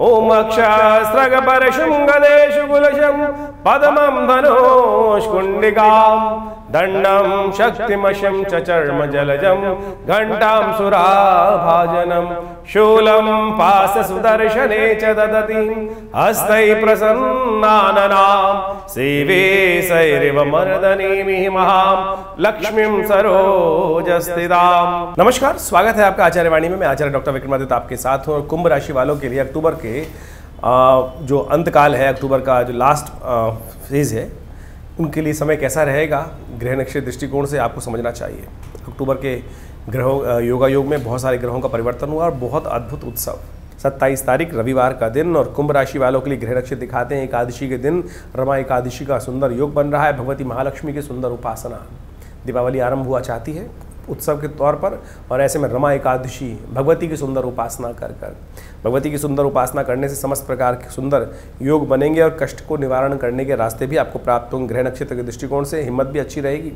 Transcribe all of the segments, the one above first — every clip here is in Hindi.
ओम अक्षस्रग परशुंगदेशु गुलशं पद्मं धनुष्कुंडिकां दंडं शक्तिमशं च चर्म जलजं घंटां सुराभाजनं शूलं पाशसुदर्शने च ददति हस्तै प्रसन्नाननां सेवे सैरिव मर्दनीमिहि महां लक्ष्मीं सरोजस्थितां। नमस्कार, स्वागत है आपका आचार्य वाणी में। मैं आचार्य डॉक्टर विक्रमादित्य आपके साथ हूँ। और कुंभ राशि वालों के लिए अक्टूबर के जो अंतकाल है, अक्टूबर का जो लास्ट फेज है, उनके लिए समय कैसा रहेगा ग्रह नक्षत्र दृष्टिकोण से आपको समझना चाहिए। अक्टूबर के ग्रहों योगा योग में बहुत सारे ग्रहों का परिवर्तन हुआ और बहुत अद्भुत उत्सव। 27 तारीख रविवार का दिन और कुंभ राशि वालों के लिए ग्रह नक्षत्र दिखाते हैं एकादशी के दिन रमा एकादशी का सुंदर योग बन रहा है। भगवती महालक्ष्मी की सुंदर उपासना, दीपावली आरंभ हुआ चाहती है उत्सव के तौर पर, और ऐसे में रमा एकादशी भगवती की सुंदर उपासना कर भगवती की सुंदर उपासना करने से समस्त प्रकार के सुंदर योग बनेंगे और कष्ट को निवारण करने के रास्ते भी आपको प्राप्त होंगे। ग्रह नक्षत्र के दृष्टिकोण से हिम्मत भी अच्छी रहेगी,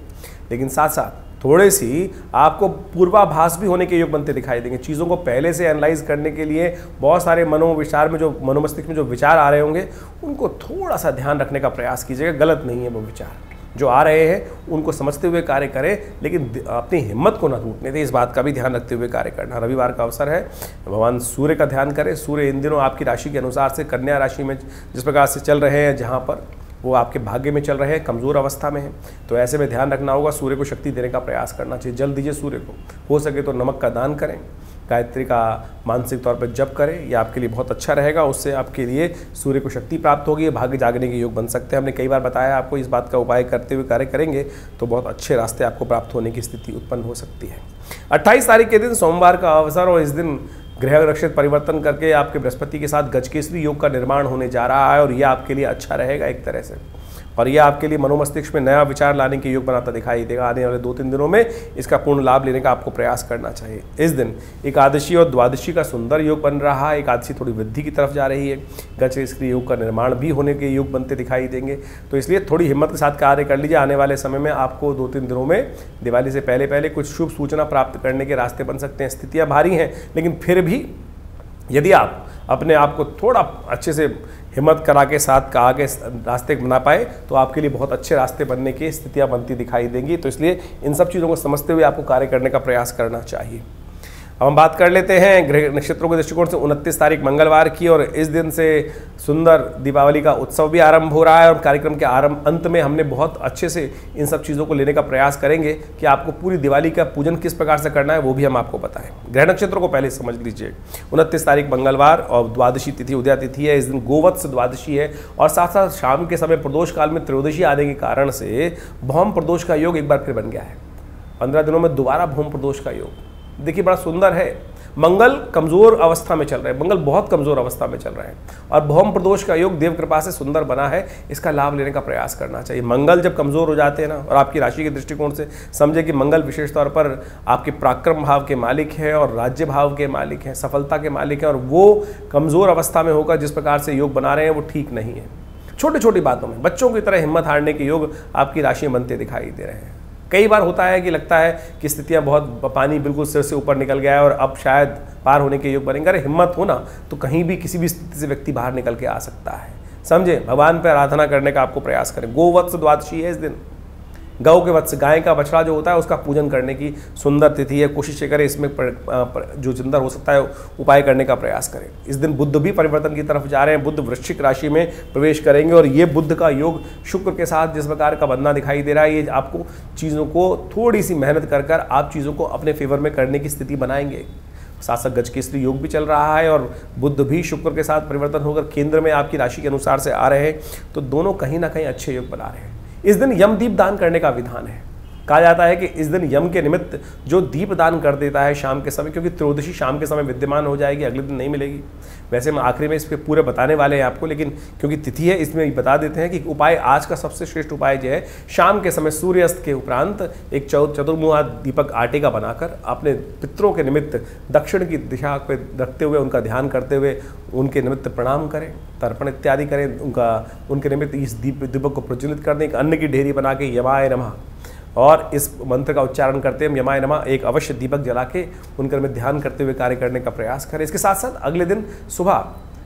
लेकिन साथ साथ थोड़े सी आपको पूर्वाभास भी होने के योग बनते दिखाई देंगे। चीज़ों को पहले से एनालाइज करने के लिए बहुत सारे मनोविचार में, जो मनोमस्तिष्क में जो विचार आ रहे होंगे, उनको थोड़ा सा ध्यान रखने का प्रयास कीजिएगा। गलत नहीं है वो विचार जो आ रहे हैं, उनको समझते हुए कार्य करें, लेकिन अपनी हिम्मत को ना टूटने दें। इस बात का भी ध्यान रखते हुए कार्य करना। रविवार का अवसर है, भगवान सूर्य का ध्यान करें। सूर्य इन दिनों आपकी राशि के अनुसार से कन्या राशि में जिस प्रकार से चल रहे हैं, जहाँ पर वो आपके भाग्य में चल रहे हैं, कमज़ोर अवस्था में है, तो ऐसे में ध्यान रखना होगा। सूर्य को शक्ति देने का प्रयास करना चाहिए। जल दीजिए सूर्य को, हो सके तो नमक का दान करें, गायत्री का मानसिक तौर पर जप करें, यह आपके लिए बहुत अच्छा रहेगा। उससे आपके लिए सूर्य को शक्ति प्राप्त होगी, भाग्य जागने के योग बन सकते हैं। हमने कई बार बताया आपको, इस बात का उपाय करते हुए कार्य करेंगे तो बहुत अच्छे रास्ते आपको प्राप्त होने की स्थिति उत्पन्न हो सकती है। 28 तारीख के दिन सोमवार का अवसर, और इस दिन ग्रह नक्षत्र परिवर्तन करके आपके बृहस्पति के साथ गजकेसरी योग का निर्माण होने जा रहा है, और यह आपके लिए अच्छा रहेगा एक तरह से, और यह आपके लिए मनोमस्तिष्क में नया विचार लाने के योग बनाता दिखाई देगा। आने वाले 2-3 दिनों में इसका पूर्ण लाभ लेने का आपको प्रयास करना चाहिए। इस दिन एकादशी और द्वादशी का सुंदर योग बन रहा है। एकादशी थोड़ी वृद्धि की तरफ जा रही है, गजकेसरी योग का निर्माण भी होने के योग बनते दिखाई देंगे, तो इसलिए थोड़ी हिम्मत के साथ कार्य कर लीजिए। आने वाले समय में आपको 2-3 दिनों में दिवाली से पहले कुछ शुभ सूचना प्राप्त करने के रास्ते बन सकते हैं। स्थितियाँ भारी हैं, लेकिन फिर भी यदि आप अपने आप को थोड़ा अच्छे से हिम्मत करा के साथ का आगे रास्ते बना पाए, तो आपके लिए बहुत अच्छे रास्ते बनने की स्थितियां बनती दिखाई देंगी। तो इसलिए इन सब चीज़ों को समझते हुए आपको कार्य करने का प्रयास करना चाहिए। अब हम बात कर लेते हैं ग्रह नक्षत्रों के दृष्टिकोण से 29 तारीख मंगलवार की, और इस दिन से सुंदर दीपावली का उत्सव भी आरंभ हो रहा है। और कार्यक्रम के अंत में हमने बहुत अच्छे से इन सब चीज़ों को लेने का प्रयास करेंगे कि आपको पूरी दिवाली का पूजन किस प्रकार से करना है, वो भी हम आपको बताएं। ग्रह नक्षत्रों को पहले समझ लीजिए। 29 तारीख मंगलवार और द्वादशी तिथि उदया तिथि है। इस दिन गोवत्स द्वादशी है, और साथ साथ शाम के समय प्रदोष काल में त्रयोदशी आने के कारण से भौम प्रदोष का योग एक बार फिर बन गया है। 15 दिनों में दोबारा भौम प्रदोष का योग देखिए, बड़ा सुंदर है। मंगल कमजोर अवस्था में चल रहे हैं, मंगल बहुत कमजोर अवस्था में चल रहे हैं, और भौम प्रदोष का योग देव कृपा से सुंदर बना है। इसका लाभ लेने का प्रयास करना चाहिए। मंगल जब कमजोर हो जाते हैं ना, और आपकी राशि के दृष्टिकोण से समझे कि मंगल विशेष तौर पर आपके पराक्रम भाव के मालिक हैं और राज्य भाव के मालिक हैं, सफलता के मालिक हैं, और वो कमजोर अवस्था में होकर जिस प्रकार से योग बना रहे हैं वो ठीक नहीं है। छोटी छोटी बातों में बच्चों की तरह हिम्मत हारने के योग आपकी राशि में बनते दिखाई दे रहे हैं। कई बार होता है कि लगता है कि स्थितियां बहुत, पानी बिल्कुल सिर से ऊपर निकल गया है और अब शायद पार होने के योग बनेंगे। अरे हिम्मत हो ना, तो कहीं भी किसी भी स्थिति से व्यक्ति बाहर निकल के आ सकता है। समझे, भगवान पर आराधना करने का आपको प्रयास करें। गोवत्स द्वादशी है इस दिन। गौ के वत्स, गाय का बछड़ा जो होता है, उसका पूजन करने की सुंदर तिथि है। कोशिश करें इसमें जो सुंदर हो सकता है उपाय करने का प्रयास करें। इस दिन बुध भी परिवर्तन की तरफ जा रहे हैं। बुध वृश्चिक राशि में प्रवेश करेंगे, और ये बुध का योग शुक्र के साथ जिस प्रकार का बनना दिखाई दे रहा है, ये आपको चीज़ों को थोड़ी सी मेहनत कर आप चीज़ों को अपने फेवर में करने की स्थिति बनाएंगे। साथ साथ गजकेसरी योग भी चल रहा है, और बुध भी शुक्र के साथ परिवर्तन होकर केंद्र में आपकी राशि के अनुसार से आ रहे हैं, तो दोनों कहीं ना कहीं अच्छे योग बना रहे हैं। इस दिन यम दीप दान करने का विधान है। कहा जाता है कि इस दिन यम के निमित्त जो दीप दान कर देता है शाम के समय, क्योंकि त्रयोदशी शाम के समय विद्यमान हो जाएगी, अगले दिन नहीं मिलेगी। वैसे हम आखिरी में इस पर पूरे बताने वाले हैं आपको, लेकिन क्योंकि तिथि है इसमें बता देते हैं कि उपाय आज का सबसे श्रेष्ठ उपाय जो है, शाम के समय सूर्यास्त के उपरांत एक चतुर्मुहा दीपक आटे का बनाकर अपने पितरों के निमित्त दक्षिण की दिशा पर रखते हुए उनका ध्यान करते हुए उनके निमित्त प्रणाम करें, तर्पण इत्यादि करें, उनके निमित्त इस दीपक को प्रज्वलित कर दें। एक अन्न की ढेरी बना के यमाय नमः, और इस मंत्र का उच्चारण करते हैं यमाय नमः, एक अवश्य दीपक जला के उनके में ध्यान करते हुए कार्य करने का प्रयास करें। इसके साथ साथ अगले दिन सुबह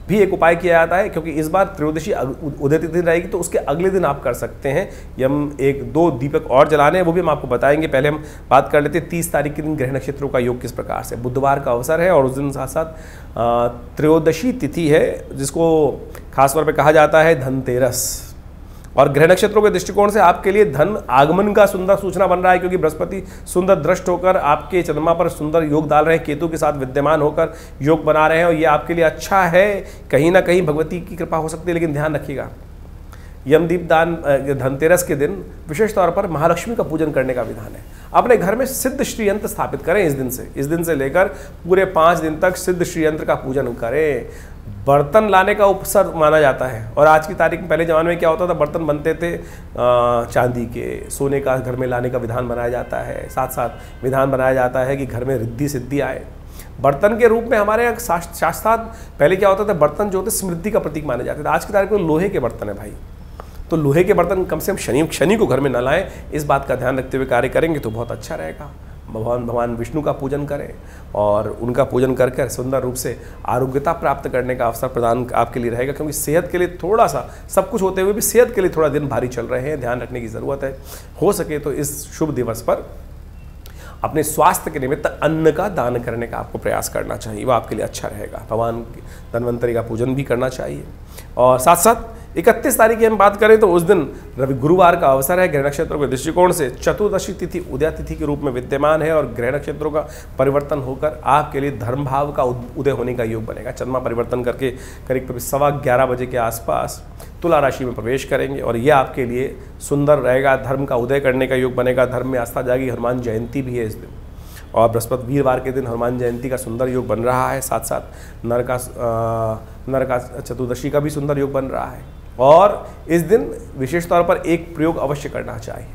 भी एक उपाय किया जाता है, क्योंकि इस बार त्रयोदशी उदय तिथि रहेगी तो उसके अगले दिन आप कर सकते हैं यम 1-2 दीपक और जलाने हैं, वो भी हम आपको बताएंगे। पहले हम बात कर लेते हैं 30 तारीख के दिन ग्रह नक्षत्रों का योग किस प्रकार से। बुधवार का अवसर है और उस दिन साथ साथ त्रयोदशी तिथि है, जिसको खासतौर पर कहा जाता है धनतेरस। और ग्रह नक्षत्रों के दृष्टिकोण से आपके लिए धन आगमन का सुंदर सूचना बन रहा है, क्योंकि बृहस्पति सुंदर दृष्ट होकर आपके चंद्रमा पर सुंदर योग डाल रहे हैं, केतु के साथ विद्यमान होकर योग बना रहे हैं, और ये आपके लिए अच्छा है। कहीं ना कहीं भगवती की कृपा हो सकती है, लेकिन ध्यान रखिएगा यमदीप दान धनतेरस के दिन विशेष तौर पर महालक्ष्मी का पूजन करने का विधान है। अपने घर में सिद्ध श्री यंत्र स्थापित करें इस दिन से लेकर पूरे 5 दिन तक सिद्ध श्री यंत्र का पूजन करें। बर्तन लाने का उपसर माना जाता है, और आज की तारीख में, पहले ज़माने में क्या होता था, बर्तन बनते थे चांदी के, सोने का घर में लाने का विधान बनाया जाता है। साथ साथ विधान बनाया जाता है कि घर में रिद्धि सिद्धि आए। बर्तन के रूप में हमारे यहाँ शास्त्रार्थ पहले क्या होता था, बर्तन जो होते स्मृति का प्रतीक माने जाते थे। आज की तारीख में लोहे के बर्तन है भाई, तो लोहे के बर्तन कम से कम शनि को घर में न लाएं, इस बात का ध्यान रखते हुए कार्य करेंगे तो बहुत अच्छा रहेगा। भगवान विष्णु का पूजन करें और उनका पूजन करके सुंदर रूप से आरोग्यता प्राप्त करने का अवसर प्रदान आपके लिए रहेगा, क्योंकि सेहत के लिए थोड़ा सा, सब कुछ होते हुए भी सेहत के लिए थोड़ा दिन भारी चल रहे हैं, ध्यान रखने की ज़रूरत है। हो सके तो इस शुभ दिवस पर अपने स्वास्थ्य के निमित्त अन्न का दान करने का आपको प्रयास करना चाहिए, वो आपके लिए अच्छा रहेगा। भगवान धन्वंतरि का पूजन भी करना चाहिए। और साथ साथ 31 तारीख की हम बात करें तो उस दिन गुरुवार का अवसर है। ग्रह नक्षत्रों के दृष्टिकोण से चतुर्दशी तिथि उदय तिथि के रूप में विद्यमान है, और ग्रह नक्षत्रों का परिवर्तन होकर आपके लिए धर्म भाव का उदय होने का योग बनेगा। चंद्रमा परिवर्तन करके करीब 11:15 बजे के आसपास तुला राशि में प्रवेश करेंगे, और यह आपके लिए सुंदर रहेगा। धर्म का उदय करने का योग बनेगा, धर्म में आस्था जाएगी। हनुमान जयंती भी है इस दिन, और बृहस्पति वीरवार के दिन हनुमान जयंती का सुंदर योग बन रहा है। साथ साथ नरका चतुर्दशी का भी सुंदर योग बन रहा है। और इस दिन विशेष तौर पर एक प्रयोग अवश्य करना चाहिए।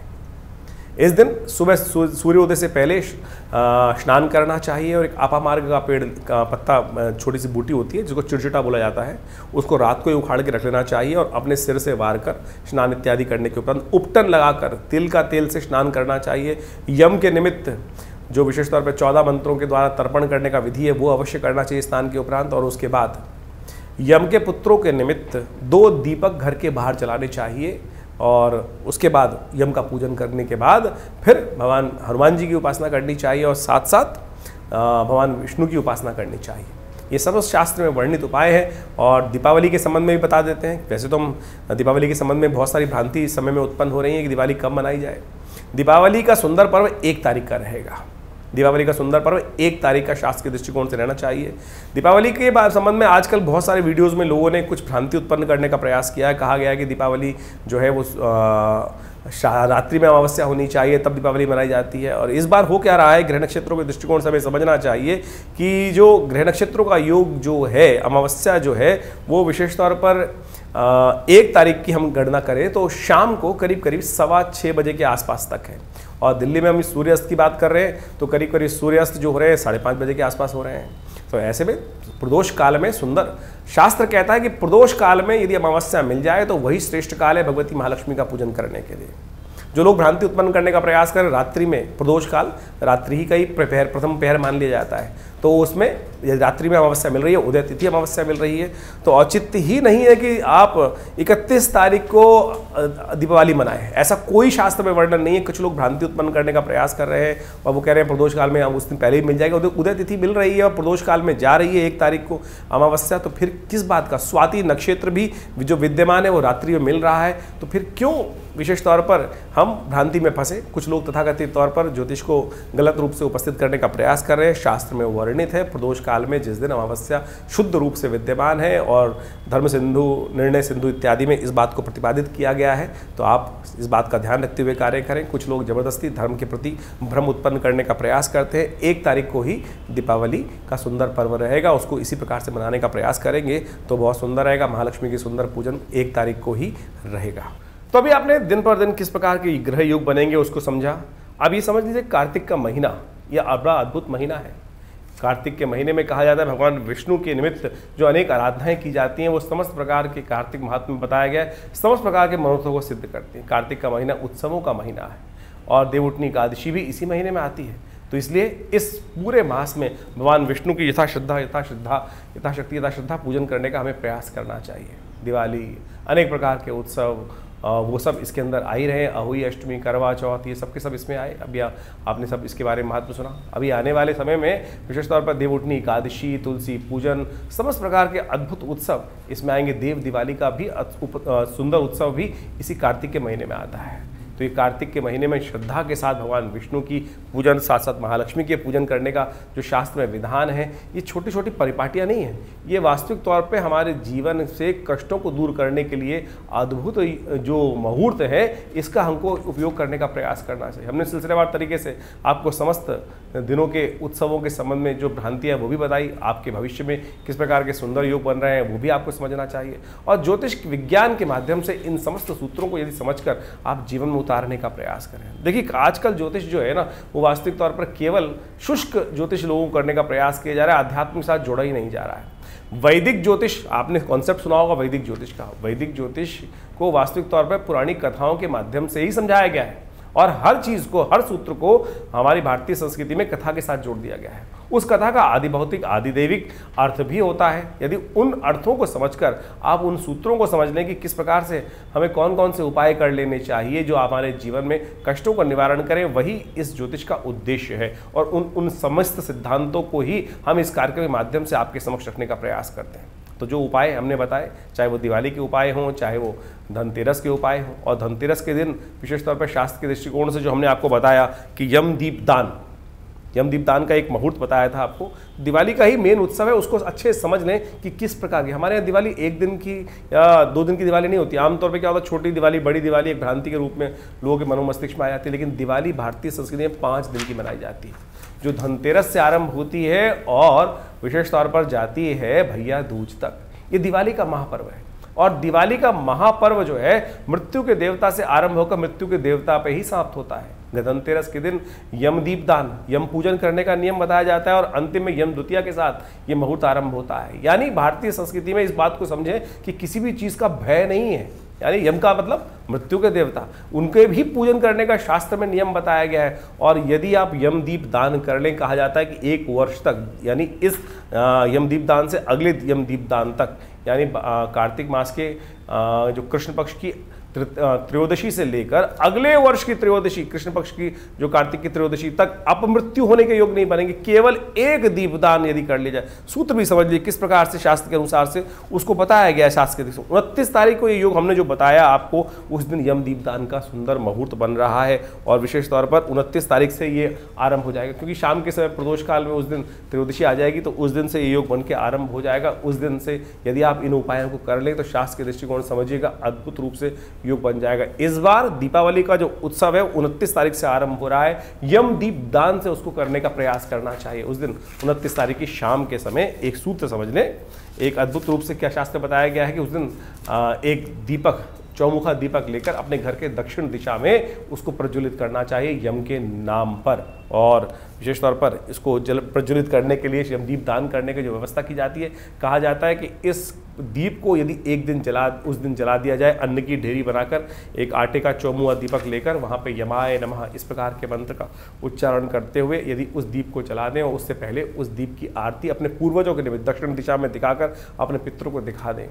इस दिन सुबह सूर्योदय से पहले स्नान करना चाहिए, और एक आपामार्ग का पेड़ का पत्ता, छोटी सी बूटी होती है जिसको चिड़चिटा बोला जाता है, उसको रात को ही उखाड़ के रख लेना चाहिए, और अपने सिर से वार कर स्नान इत्यादि करने के उपरांत उपटन लगाकर तिल का तेल से स्नान करना चाहिए। यम के निमित्त जो विशेष तौर पर 14 मंत्रों के द्वारा तर्पण करने का विधि है वो अवश्य करना चाहिए स्नान के उपरांत। और उसके बाद यम के पुत्रों के निमित्त 2 दीपक घर के बाहर जलाने चाहिए, और उसके बाद यम का पूजन करने के बाद फिर भगवान हनुमान जी की उपासना करनी चाहिए, और साथ साथ भगवान विष्णु की उपासना करनी चाहिए। ये सब शास्त्र में वर्णित उपाय है। और दीपावली के संबंध में भी बता देते हैं। वैसे तो हम दीपावली के संबंध में बहुत सारी भ्रांति इस समय में उत्पन्न हो रही है कि दिवाली कब मनाई जाए। दीपावली का सुंदर पर्व 1 तारीख का रहेगा। दीपावली का सुंदर पर्व 1 तारीख का शास्त्र के दृष्टिकोण से रहना चाहिए। दीपावली के संबंध में आजकल बहुत सारे वीडियोस में लोगों ने कुछ भ्रांति उत्पन्न करने का प्रयास किया है। कहा गया है कि दीपावली जो है वो रात्रि में अमावस्या होनी चाहिए, तब दीपावली मनाई जाती है। और इस बार हो क्या रहा है, ग्रह नक्षत्रों के दृष्टिकोण से हमें समझना चाहिए कि जो ग्रह नक्षत्रों का योग जो है, अमावस्या जो है, वो विशेष तौर पर 1 तारीख की हम गणना करें तो शाम को करीब 6:15 बजे के आसपास तक है। और दिल्ली में हम सूर्यास्त की बात कर रहे हैं तो करीब सूर्यास्त जो हो रहे हैं 5:30 बजे के आसपास हो रहे हैं। तो ऐसे में प्रदोष काल में सुंदर, शास्त्र कहता है कि प्रदोष काल में यदि अमावस्या मिल जाए तो वही श्रेष्ठ काल है भगवती महालक्ष्मी का पूजन करने के लिए। जो लोग भ्रांति उत्पन्न करने का प्रयास करें, रात्रि में, प्रदोष काल रात्रि ही का ही प्रथम पहर मान लिया जाता है, तो उसमें रात्रि में अमावस्या मिल रही है, उदय तिथि अमावस्या मिल रही है, तो औचित्य ही नहीं है कि आप 31 तारीख को दीपावली मनाएं। ऐसा कोई शास्त्र में वर्णन नहीं है। कुछ लोग भ्रांति उत्पन्न करने का प्रयास कर रहे हैं और वो कह रहे हैं प्रदोष काल में उस दिन पहले ही मिल जाएगा। उदय तिथि मिल रही है और प्रदोष काल में जा रही है 1 तारीख को अमावस्या, तो फिर किस बात का? स्वाति नक्षत्र भी जो विद्यमान है वो रात्रि में मिल रहा है, तो फिर क्यों विशेष तौर पर हम भ्रांति में फंसे? कुछ लोग तथाकथित तौर पर ज्योतिष को गलत रूप से उपस्थित करने का प्रयास कर रहे हैं। शास्त्र में वर्णित है प्रदोष काल में जिस दिन अमावस्या शुद्ध रूप से विद्यमान है और धर्म सिंधु, निर्णय सिंधु इत्यादि में इस बात को प्रतिपादित किया गया है, तो आप इस बात का ध्यान रखते हुए कार्य करें। कुछ लोग जबरदस्ती धर्म के प्रति भ्रम उत्पन्न करने का प्रयास करते हैं। 1 तारीख को ही दीपावली का सुंदर पर्व रहेगा, उसको इसी प्रकार से मनाने का प्रयास करेंगे तो बहुत सुंदर रहेगा। महालक्ष्मी की सुंदर पूजन 1 तारीख को ही रहेगा। तो अभी आपने दिन पर दिन किस प्रकार के ग्रह योग बनेंगे उसको समझा। अब ये समझ लीजिए कार्तिक का महीना यह बड़ा अद्भुत महीना है। कार्तिक के महीने में कहा जाता है भगवान विष्णु के निमित्त जो अनेक आराधनाएं की जाती हैं वो समस्त प्रकार के कार्तिक महात्म्य में बताया गया है, समस्त प्रकार के मनोरथों को सिद्ध करती हैं। कार्तिक का महीना उत्सवों का महीना है और देवउठनी एकादशी भी इसी महीने में आती है। तो इसलिए इस पूरे मास में भगवान विष्णु की यथाशक्ति पूजन करने का हमें प्रयास करना चाहिए। दिवाली, अनेक प्रकार के उत्सव, वो सब इसके अंदर आ ही रहे हैं। अहोई अष्टमी, करवा चौथ, ये सब के सब इसमें आए। अभी आपने सब इसके बारे में महत्व सुना। अभी आने वाले समय में विशेष तौर पर देवउठनी एकादशी, तुलसी पूजन, समस्त प्रकार के अद्भुत उत्सव इसमें आएंगे। देव दिवाली का भी सुंदर उत्सव भी इसी कार्तिक के महीने में आता है। तो ये कार्तिक के महीने में श्रद्धा के साथ भगवान विष्णु की पूजन, साथ साथ महालक्ष्मी के पूजन करने का जो शास्त्र में विधान है, ये छोटी छोटी परिपाटियाँ नहीं हैं। ये वास्तविक तौर पे हमारे जीवन से कष्टों को दूर करने के लिए अद्भुत जो मुहूर्त है, इसका हमको उपयोग करने का प्रयास करना चाहिए। हमने सिलसिलेवार तरीके से आपको समस्त दिनों के उत्सवों के संबंध में जो भ्रांतियाँ वो भी बताई। आपके भविष्य में किस प्रकार के सुंदर योग बन रहे हैं वो भी आपको समझना चाहिए। और ज्योतिष विज्ञान के माध्यम से इन समस्त सूत्रों को यदि समझकर आप जीवन में उतारने का प्रयास करें। देखिए, आजकल ज्योतिष जो है ना, वो वास्तविक तौर पर केवल शुष्क ज्योतिष लोगों को करने का प्रयास किया जा रहा है, आध्यात्म के साथ जोड़ा ही नहीं जा रहा है। वैदिक ज्योतिष, आपने कॉन्सेप्ट सुना होगा वैदिक ज्योतिष का। वैदिक ज्योतिष को वास्तविक तौर पर पुरानी कथाओं के माध्यम से ही समझाया गया है और हर चीज को, हर सूत्र को हमारी भारतीय संस्कृति में कथा के साथ जोड़ दिया गया है। उस कथा का आदि भौतिक, आदि दैविक अर्थ भी होता है। यदि उन अर्थों को समझकर आप उन सूत्रों को समझ लें कि किस प्रकार से हमें कौन कौन से उपाय कर लेने चाहिए जो हमारे जीवन में कष्टों का निवारण करें, वही इस ज्योतिष का उद्देश्य है। और उन समस्त सिद्धांतों को ही हम इस कार्यक्रम के माध्यम से आपके समक्ष रखने का प्रयास करते हैं। तो जो उपाय हमने बताए, चाहे वो दिवाली के उपाय हों, चाहे वो धनतेरस के उपाय हों, और धनतेरस के दिन विशेष तौर पर शास्त्र के दृष्टिकोण से जो हमने आपको बताया कि यमदीपदान का एक मुहूर्त बताया था आपको। दिवाली का ही मेन उत्सव है, उसको अच्छे से समझ लें कि किस प्रकार की। हमारे यहाँ दिवाली एक दिन की या 2 दिन की दिवाली नहीं होती। आमतौर पे क्या होता है, छोटी दिवाली, बड़ी दिवाली एक भ्रांति के रूप में लोगों के मनोमस्तिष्क में आ जाती है। लेकिन दिवाली भारतीय संस्कृति में 5 दिन की मनाई जाती है, जो धनतेरस से आरंभ होती है और विशेष तौर पर जाती है भैया दूज तक। ये दिवाली का महापर्व है। और दिवाली का महापर्व जो है मृत्यु के देवता से आरंभ होकर मृत्यु के देवता पे ही समाप्त होता है। धनतेरस के दिन यमदीपदान, यम पूजन करने का नियम बताया जाता है और अंतिम में यम द्वितीया के साथ ये मुहूर्त आरंभ होता है। यानी भारतीय संस्कृति में इस बात को समझें कि किसी भी चीज का भय नहीं है। यानी यम का मतलब मृत्यु के देवता, उनके भी पूजन करने का शास्त्र में नियम बताया गया है। और यदि आप यमदीप दान कर लें, कहा जाता है कि 1 वर्ष तक, यानी इस यमदीप दान से अगले यमदीप दान तक, यानी कार्तिक मास के जो कृष्ण पक्ष की त्रयोदशी से लेकर अगले वर्ष की त्रयोदशी, कृष्ण पक्ष की जो कार्तिक की त्रयोदशी तक अपमृत्यु होने के योग नहीं बनेंगे। केवल 1 दीपदान यदि कर लिया जाए, सूत्र भी समझ लीजिए किस प्रकार से शास्त्र के अनुसार से उसको बताया गया है। शास्त्र के 29 तारीख को ये योग हमने जो बताया आपको, उस दिन यम दीपदान का सुंदर मुहूर्त बन रहा है। और विशेष तौर पर 29 तारीख से ये आरंभ हो जाएगा, क्योंकि शाम के समय प्रदोष काल में उस दिन त्रयोदशी आ जाएगी, तो उस दिन से ये योग बन के आरंभ हो जाएगा। उस दिन से यदि आप इन उपायों को कर लें तो शास्त्र के दृष्टिकोण समझिएगा अद्भुत रूप से योग बन जाएगा। इस बार दीपावली का जो उत्सव है 29 तारीख से आरंभ हो रहा है। यम दीप दान से उसको करने का प्रयास करना चाहिए। उस दिन 29 तारीख की शाम के समय एक सूत्र समझ लें, एक अद्भुत रूप से क्या शास्त्र बताया गया है कि उस दिन एक दीपक, चौमुखा दीपक लेकर अपने घर के दक्षिण दिशा में उसको प्रज्वलित करना चाहिए यम के नाम पर। और विशेष तौर पर इसको प्रज्वलित करने के लिए यमदीप दान करने की जो व्यवस्था की जाती है, कहा जाता है कि इस दीप को यदि एक दिन उस दिन जला दिया जाए, अन्न की ढेरी बनाकर एक आटे का चौमुआ दीपक लेकर वहाँ पे यमाय नमः इस प्रकार के मंत्र का उच्चारण करते हुए यदि उस दीप को जला दें और उससे पहले उस दीप की आरती अपने पूर्वजों के निमित्त दक्षिण दिशा में दिखाकर अपने पितरों को दिखा दें,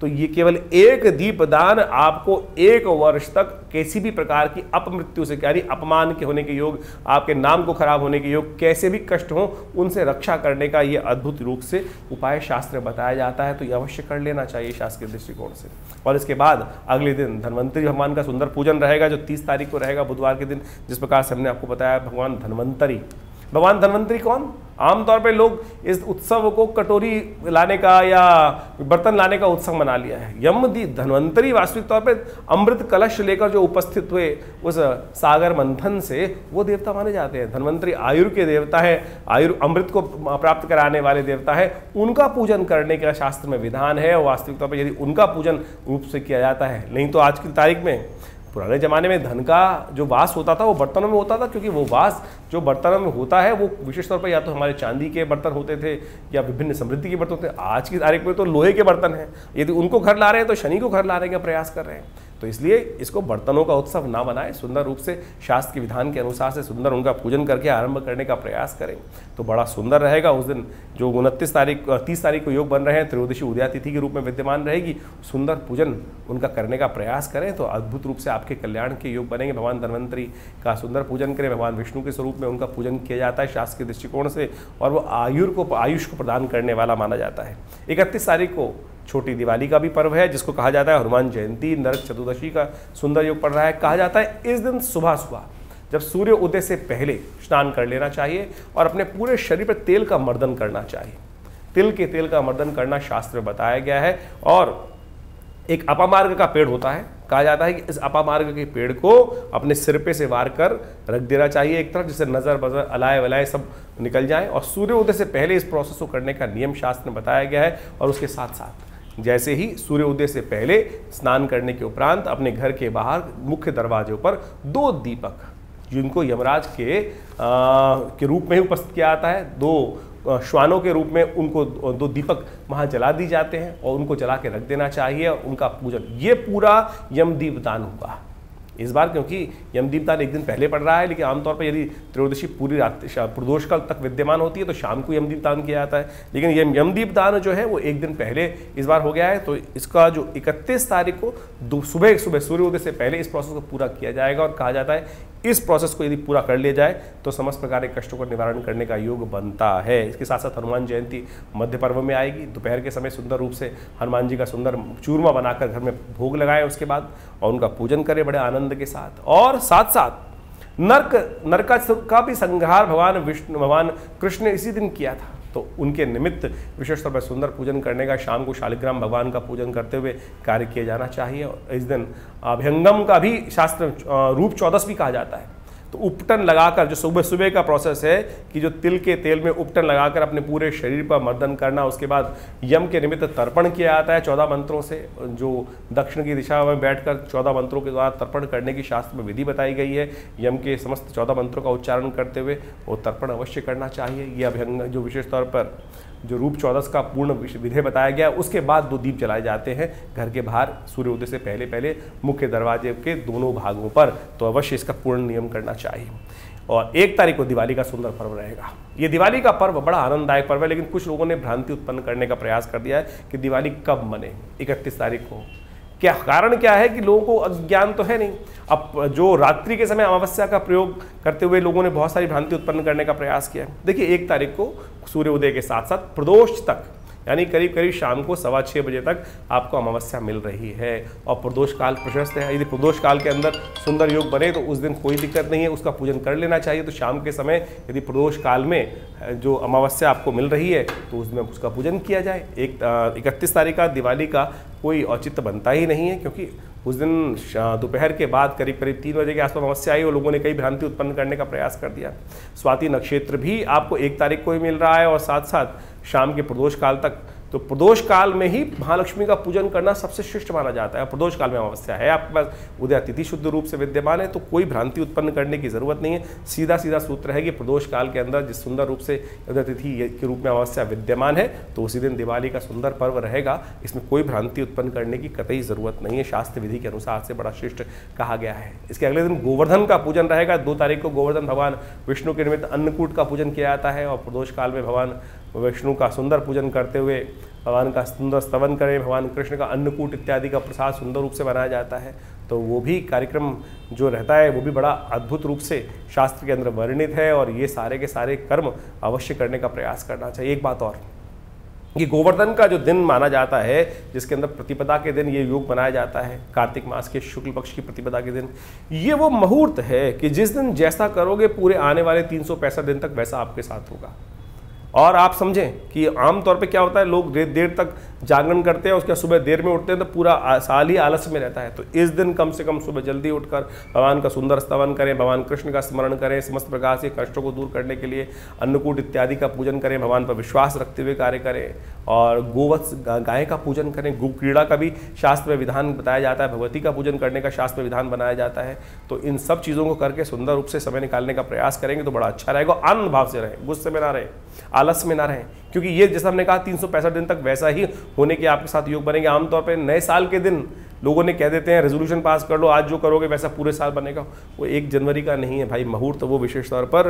तो ये केवल 1 दीपदान आपको 1 वर्ष तक किसी भी प्रकार की अपमृत्यु से, यानी अपमान के होने के योग, आपके नाम को खराब होने के योग, कैसे भी कष्ट हो उनसे रक्षा करने का ये अद्भुत रूप से उपाय शास्त्र बताया जाता है। तो ये अवश्य कर लेना चाहिए शास्त्र के दृष्टिकोण से। और इसके बाद अगले दिन धन्वंतरी भगवान का सुंदर पूजन रहेगा, जो 30 तारीख को रहेगा बुधवार के दिन। जिस प्रकार से हमने आपको बताया भगवान धन्वंतरी कौन? आमतौर पे लोग इस उत्सव को कटोरी लाने का या बर्तन लाने का उत्सव मना लिया है। धन्वंतरी वास्तविक तौर पे अमृत कलश लेकर जो उपस्थित हुए उस सागर मंथन से वो देवता माने जाते हैं। धन्वंतरी आयुर के देवता है, आयुर अमृत को प्राप्त कराने वाले देवता है। उनका पूजन करने का शास्त्र में विधान है। और वास्तविक तौर पर यदि उनका पूजन रूप से किया जाता है, नहीं तो आज की तारीख में, पुराने ज़माने में धन का जो वास होता था वो बर्तनों में होता था, क्योंकि वो वास जो बर्तनों में होता है वो विशेष तौर पर या तो हमारे चांदी के बर्तन होते थे या विभिन्न समृद्धि के बर्तन होते थे। आज की तारीख में तो लोहे के बर्तन हैं। यदि उनको घर ला रहे हैं तो शनि को घर लाने का प्रयास कर रहे हैं। तो इसलिए इसको बर्तनों का उत्सव ना बनाएं, सुंदर रूप से शास्त्र के विधान के अनुसार से सुंदर उनका पूजन करके आरंभ करने का प्रयास करें तो बड़ा सुंदर रहेगा। उस दिन जो 30 तारीख को योग बन रहे हैं, त्रयोदशी उदया तिथि के रूप में विद्यमान रहेगी, सुंदर पूजन उनका करने का प्रयास करें तो अद्भुत रूप से आपके कल्याण के योग बनेंगे। भगवान धन्वंतरी का सुंदर पूजन करें, भगवान विष्णु के स्वरूप में उनका पूजन किया जाता है शास्त्र के दृष्टिकोण से, और वो आयुष को प्रदान करने वाला माना जाता है। 31 तारीख को छोटी दिवाली का भी पर्व है, जिसको कहा जाता है हनुमान जयंती। नरक चतुर्दशी का सुंदर योग पड़ रहा है। कहा जाता है इस दिन सुबह सुबह जब सूर्य उदय से पहले स्नान कर लेना चाहिए और अपने पूरे शरीर पर तेल का मर्दन करना चाहिए। तिल के तेल का मर्दन करना शास्त्र में बताया गया है। और एक अपामार्ग का पेड़ होता है, कहा जाता है कि इस अपामार्ग के पेड़ को अपने सिर पे से वार कर रख देना चाहिए एक तरफ, जिससे नज़र बजर अलाय वलाय सब निकल जाएं। और सूर्य उदय से पहले इस प्रोसेस को करने का नियम शास्त्र में बताया गया है। और उसके साथ साथ जैसे ही सूर्य उदय से पहले स्नान करने के उपरांत अपने घर के बाहर मुख्य दरवाजों पर 2 दीपक, जिनको यमराज के रूप में ही उपस्थित किया जाता है, 2 श्वानों के रूप में उनको 2 दीपक वहाँ जला दी जाते हैं और उनको जला के रख देना चाहिए। और उनका पूजन, ये पूरा यमदीप दान होगा इस बार, क्योंकि यमदीप दान एक दिन पहले पड़ रहा है, लेकिन आमतौर पर यदि त्रयोदशी पूरी रात प्रदोष काल तक विद्यमान होती है तो शाम को यमदीप दान किया जाता है, लेकिन ये यमदीप दान जो है वो एक दिन पहले इस बार हो गया है। तो इसका जो 31 तारीख को सुबह सूर्योदय से पहले इस प्रोसेस को पूरा किया जाएगा। और कहा जाता है इस प्रोसेस को यदि पूरा कर लिया जाए तो समस्त प्रकार के कष्टों का निवारण करने का योग बनता है। इसके साथ साथ हनुमान जयंती मध्य पर्व में आएगी। दोपहर के समय सुंदर रूप से हनुमान जी का सुंदर चूरमा बनाकर घर में भोग लगाएं उसके बाद, और उनका पूजन करें बड़े आनंद के साथ। और साथ साथ नरक का भी संहार भगवान कृष्ण ने इसी दिन किया था, तो उनके निमित्त विशेष तौर पर सुंदर पूजन करने का, शाम को शालिग्राम भगवान का पूजन करते हुए कार्य किया जाना चाहिए। और इस दिन अभ्यंगम का भी शास्त्र रूप 14 भी कहा जाता है। तो उपटन लगाकर, जो सुबह सुबह का प्रोसेस है कि जो तिल के तेल में उपटन लगाकर अपने पूरे शरीर पर मर्दन करना, उसके बाद यम के निमित्त तर्पण किया जाता है 14 मंत्रों से, जो दक्षिण की दिशा में बैठकर 14 मंत्रों के द्वारा तर्पण करने की शास्त्र में विधि बताई गई है। यम के समस्त 14 मंत्रों का उच्चारण करते हुए वो तर्पण अवश्य करना चाहिए। ये अभ्यंग जो विशेष तौर पर जो रूप 14 का पूर्ण विधि बताया गया, उसके बाद 2 दीप जलाए जाते हैं घर के बाहर सूर्योदय से पहले पहले मुख्य दरवाजे के दोनों भागों पर, तो अवश्य इसका पूर्ण नियम करना चाहिए। और 1 तारीख को दिवाली का सुंदर पर्व रहेगा। ये दिवाली का पर्व बड़ा आनंददायक पर्व है, लेकिन कुछ लोगों ने भ्रांति उत्पन्न करने का प्रयास कर दिया है कि दिवाली कब मने, 31 तारीख को। क्या कारण क्या है कि लोगों को अज्ञान तो है नहीं। अब जो रात्रि के समय अमावस्या का प्रयोग करते हुए लोगों ने बहुत सारी भ्रांति उत्पन्न करने का प्रयास किया। देखिए 1 तारीख को सूर्योदय के साथ साथ प्रदोष तक, यानी करीब करीब शाम को 6:15 बजे तक आपको अमावस्या मिल रही है और प्रदोष काल प्रशस्त है। यदि प्रदोष काल के अंदर सुंदर योग बने तो उस दिन कोई दिक्कत नहीं है, उसका पूजन कर लेना चाहिए। तो शाम के समय यदि प्रदोष काल में जो अमावस्या आपको मिल रही है तो उसमें उसका पूजन किया जाए। 31 तारीख का दिवाली का कोई औचित्य बनता ही नहीं है, क्योंकि उस दिन दोपहर के बाद करीब करीब 3 बजे के आसपास अमावस्या आई और लोगों ने कई भ्रांति उत्पन्न करने का प्रयास कर दिया। स्वाति नक्षत्र भी आपको 1 तारीख को ही मिल रहा है और साथ साथ शाम के प्रदोष काल तक। तो प्रदोष काल में ही महालक्ष्मी का पूजन करना सबसे श्रेष्ठ माना जाता है। प्रदोष काल में अमावस्या है आपके पास, उदय तिथि शुद्ध रूप से विद्यमान है, तो कोई भ्रांति उत्पन्न करने की जरूरत नहीं है। सीधा सीधा सूत्र है कि प्रदोष काल के अंदर जिस सुंदर रूप से उदय तिथि के रूप में अमावस्या विद्यमान है तो उसी दिन दिवाली का सुंदर पर्व रहेगा। इसमें कोई भ्रांति उत्पन्न करने की कतई जरूरत नहीं है, शास्त्र विधि के अनुसार से बड़ा श्रेष्ठ कहा गया है। इसके अगले दिन गोवर्धन का पूजन रहेगा। 2 तारीख को गोवर्धन भगवान विष्णु के निमित्त अन्नकूट का पूजन किया जाता है और प्रदोष काल में भगवान विष्णु का सुंदर पूजन करते हुए भगवान का सुंदर स्तवन करें। भगवान कृष्ण का अन्नकूट इत्यादि का प्रसाद सुंदर रूप से बनाया जाता है, तो वो भी कार्यक्रम जो रहता है वो भी बड़ा अद्भुत रूप से शास्त्र के अंदर वर्णित है और ये सारे के सारे कर्म अवश्य करने का प्रयास करना चाहिए। एक बात और, ये गोवर्धन का जो दिन माना जाता है जिसके अंदर प्रतिपदा के दिन ये योग बनाया जाता है, कार्तिक मास के शुक्ल पक्ष की प्रतिपदा के दिन, ये वो मुहूर्त है कि जिस दिन जैसा करोगे पूरे आने वाले 365 दिन तक वैसा आपके साथ होगा। और आप समझें कि आमतौर पे क्या होता है, लोग देर तक जागरण करते हैं, उसके बाद सुबह देर में उठते हैं तो पूरा साल ही आलस्य में रहता है। तो इस दिन कम से कम सुबह जल्दी उठकर भगवान का सुंदर स्तवन करें, भगवान कृष्ण का स्मरण करें, समस्त प्रकार से कष्टों को दूर करने के लिए अन्नकूट इत्यादि का पूजन करें, भगवान पर विश्वास रखते हुए कार्य करें और गोवत्स गाय का पूजन करें। गो क्रीड़ा का भी शास्त्र में विधान बताया जाता है, भगवती का पूजन करने का शास्त्र में विधान बनाया जाता है। तो इन सब चीज़ों को करके सुंदर रूप से समय निकालने का प्रयास करेंगे तो बड़ा अच्छा रहेगा। आनंद भाव से रहें, गुस्से में ना रहें, आलस्य में ना रहें, क्योंकि ये जैसा हमने कहा 365 दिन तक वैसा ही होने के आपके साथ योग बनेंगे। आमतौर पर नए साल के दिन लोगों ने कह देते हैं रेजोल्यूशन पास कर लो, आज जो करोगे वैसा पूरे साल बनेगा। वो 1 जनवरी का नहीं है भाई। मुहूर्त वो विशेष तौर पर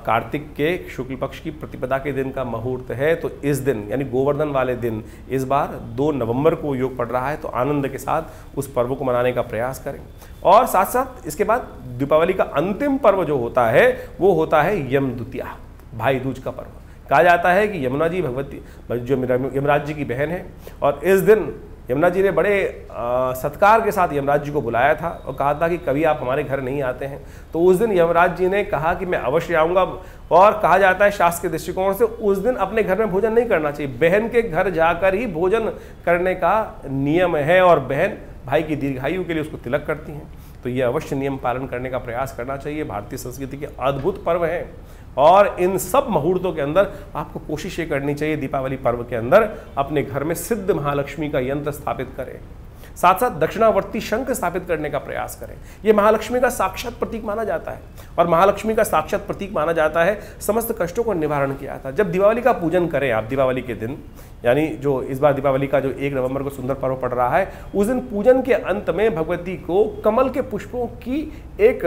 कार्तिक के शुक्ल पक्ष की प्रतिपदा के दिन का मुहूर्त है। तो इस दिन यानी गोवर्धन वाले दिन इस बार 2 नवंबर को योग पड़ रहा है, तो आनंद के साथ उस पर्व को मनाने का प्रयास करें। और साथ साथ इसके बाद दीपावली का अंतिम पर्व जो होता है वो होता है यम द्वितीया, भाई दूज का पर्व। कहा जाता है कि यमुना जी भगवती जो यमराज जी की बहन है, और इस दिन यमुना जी ने बड़े सत्कार के साथ यमराज जी को बुलाया था और कहा था कि कभी आप हमारे घर नहीं आते हैं। तो उस दिन यमराज जी ने कहा कि मैं अवश्य आऊँगा। और कहा जाता है शास्त्र के दृष्टिकोण से उस दिन अपने घर में भोजन नहीं करना चाहिए, बहन के घर जाकर ही भोजन करने का नियम है। और बहन भाई की दीर्घायु के लिए उसको तिलक करती हैं, तो ये अवश्य नियम पालन करने का प्रयास करना चाहिए। भारतीय संस्कृति के अद्भुत पर्व हैं और इन सब मुहूर्तों के अंदर आपको कोशिश ये करनी चाहिए दीपावली पर्व के अंदर अपने घर में सिद्ध महालक्ष्मी का यंत्र स्थापित करें, साथ साथ दक्षिणावर्ती शंख स्थापित करने का प्रयास करें। यह महालक्ष्मी का साक्षात प्रतीक माना जाता है और महालक्ष्मी का साक्षात प्रतीक माना जाता है समस्त कष्टों को निवारण किया था। जब दिवाली का पूजन करें आप दीपावली के दिन, यानी जो इस बार दीपावली का जो 1 नवंबर को सुंदर पर्व पड़ रहा है, उस दिन पूजन के अंत में भगवती को कमल के पुष्पों की एक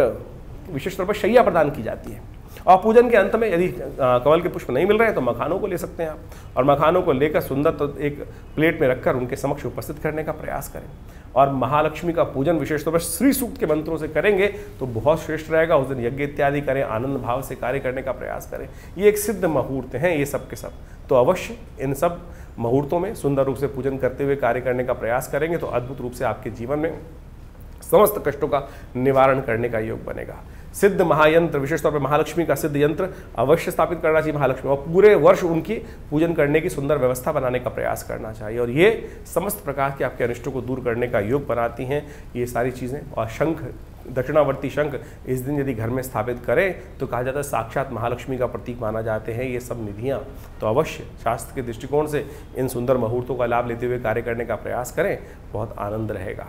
विशेष तौर पर शैया प्रदान की जाती है। और पूजन के अंत में यदि कमल के पुष्प नहीं मिल रहे हैं तो मखानों को ले सकते हैं आप, और मखानों को लेकर सुंदर तो एक प्लेट में रखकर उनके समक्ष उपस्थित करने का प्रयास करें। और महालक्ष्मी का पूजन विशेष तौर पर श्री सूक्त के मंत्रों से करेंगे तो बहुत श्रेष्ठ रहेगा। उस दिन यज्ञ इत्यादि करें, आनंद भाव से कार्य करने का प्रयास करें। ये एक सिद्ध मुहूर्त हैं ये सब के सब, तो अवश्य इन सब मुहूर्तों में सुंदर रूप से पूजन करते हुए कार्य करने का प्रयास करेंगे तो अद्भुत रूप से आपके जीवन में समस्त कष्टों का निवारण करने का योग बनेगा। सिद्ध महायंत्र, विशेष तौर पर महालक्ष्मी का सिद्ध यंत्र अवश्य स्थापित करना चाहिए महालक्ष्मी, और पूरे वर्ष उनकी पूजन करने की सुंदर व्यवस्था बनाने का प्रयास करना चाहिए। और ये समस्त प्रकार के आपके अनिष्टों को दूर करने का योग बनाती हैं ये सारी चीज़ें। और शंख, दक्षिणावर्ती शंख इस दिन यदि घर में स्थापित करें तो कहा जाता है साक्षात महालक्ष्मी का प्रतीक माना जाते हैं ये सब निधियाँ। तो अवश्य शास्त्र के दृष्टिकोण से इन सुंदर मुहूर्तों का लाभ लेते हुए कार्य करने का प्रयास करें, बहुत आनंद रहेगा।